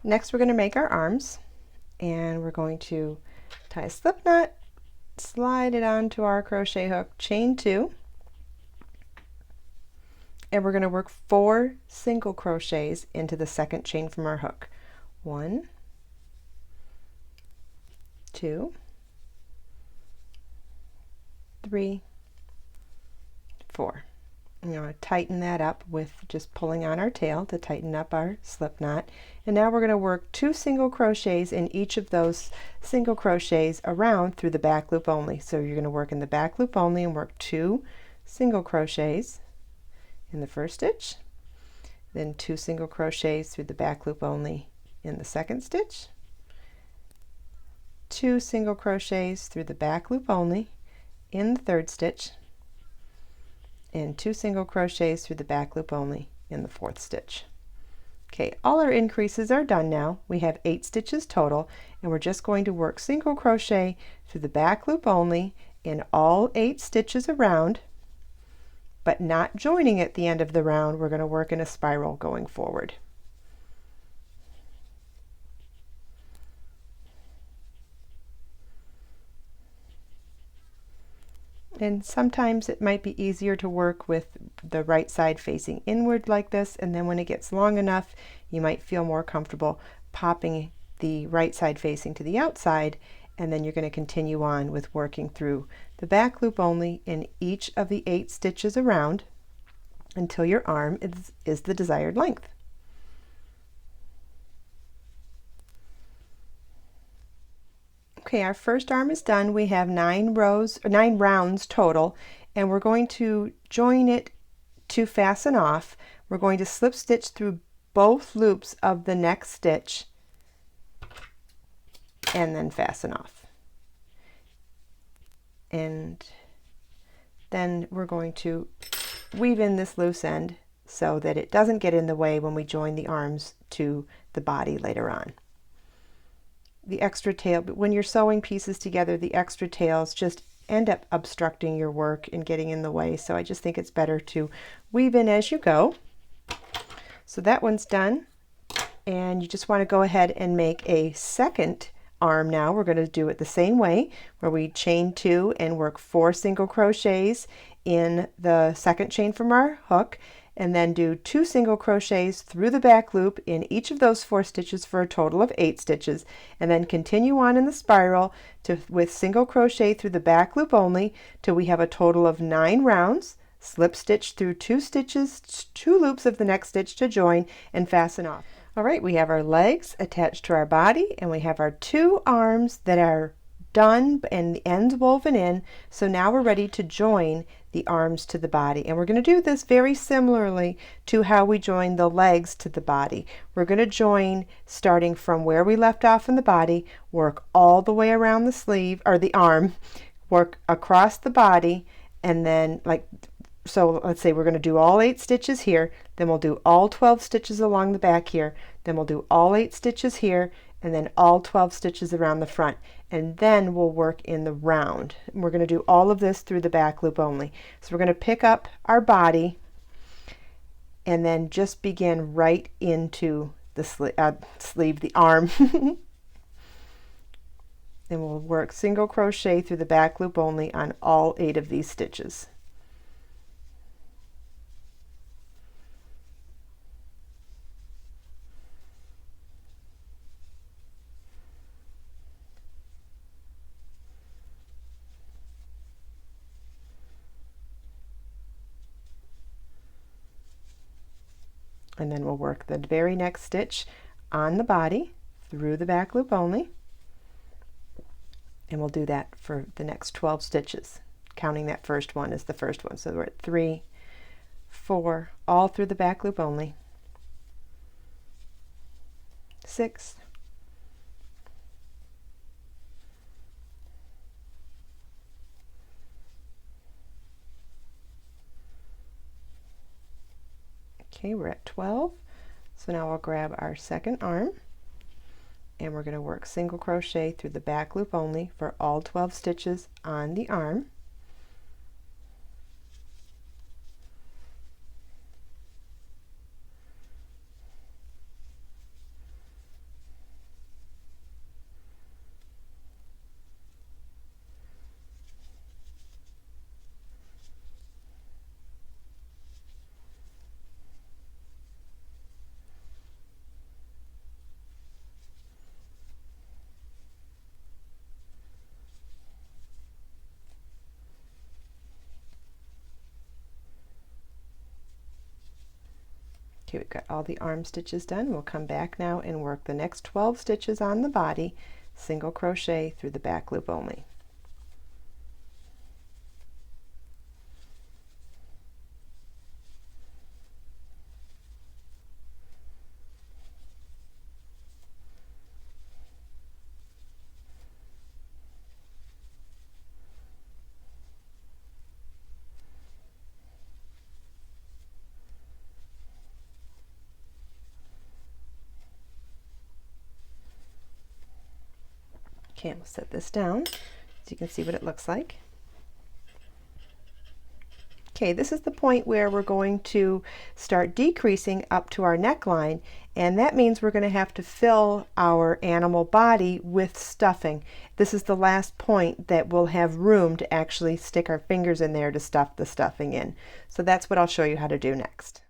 Next we're going to make our arms, and we're going to tie a slip knot, slide it onto our crochet hook, chain 2, and we're going to work 4 single crochets into the second chain from our hook. 1, 2, 3, 4. I'm going to tighten that up with just pulling on our tail to tighten up our slip knot. And now we're going to work 2 single crochets in each of those single crochets around through the back loop only. So you're going to work in the back loop only and work 2 single crochets in the first stitch, then 2 single crochets through the back loop only in the second stitch, 2 single crochets through the back loop only in the third stitch, and 2 single crochets through the back loop only in the fourth stitch. Okay, all our increases are done now. We have 8 stitches total, and we're just going to work single crochet through the back loop only in all 8 stitches around, but not joining at the end of the round. We're going to work in a spiral going forward. And sometimes it might be easier to work with the right side facing inward like this, and then when it gets long enough, you might feel more comfortable popping the right side facing to the outside, and then you're going to continue on with working through the back loop only in each of the 8 stitches around until your arm is the desired length. Okay, our first arm is done. We have 9 rounds total, and we're going to join it to fasten off. We're going to slip stitch through both loops of the next stitch and then fasten off. And then we're going to weave in this loose end so that it doesn't get in the way when we join the arms to the body later on. The extra tail, but when you're sewing pieces together, the extra tails just end up obstructing your work and getting in the way. So I just think it's better to weave in as you go. So that one's done, and you just want to go ahead and make a second arm now. We're going to do it the same way, where we chain 2 and work 4 single crochets in the second chain from our hook, and then do 2 single crochets through the back loop in each of those 4 stitches for a total of 8 stitches, and then continue on in the spiral with single crochet through the back loop only till we have a total of 9 rounds. Slip stitch through 2 stitches, 2 loops of the next stitch to join, and fasten off. All right, we have our legs attached to our body, and we have our 2 arms that are done and the ends woven in. So now we're ready to join the arms to the body, and we're going to do this very similarly to how we join the legs to the body. We're going to join starting from where we left off in the body, work all the way around the sleeve or the arm, work across the body, and then so let's say we're going to do all 8 stitches here, then we'll do all 12 stitches along the back here, then we'll do all 8 stitches here, and then all 12 stitches around the front, and then we'll work in the round. And we're going to do all of this through the back loop only. So we're going to pick up our body and then just begin right into the sleeve, the arm. And we'll work single crochet through the back loop only on all 8 of these stitches. And then we'll work the very next stitch on the body through the back loop only, and we'll do that for the next 12 stitches, counting that first one as the first one. So we're at 3, 4, all through the back loop only, 6, 'kay, we're at 12. So now I'll grab our second arm, and we're going to work single crochet through the back loop only for all 12 stitches on the arm. Okay, we've got all the arm stitches done. We'll come back now and work the next 12 stitches on the body, single crochet through the back loop only. Okay, we'll set this down so you can see what it looks like. Okay, this is the point where we're going to start decreasing up to our neckline, and that means we're going to have to fill our animal body with stuffing. This is the last point that we'll have room to actually stick our fingers in there to stuff the stuffing in. So that's what I'll show you how to do next.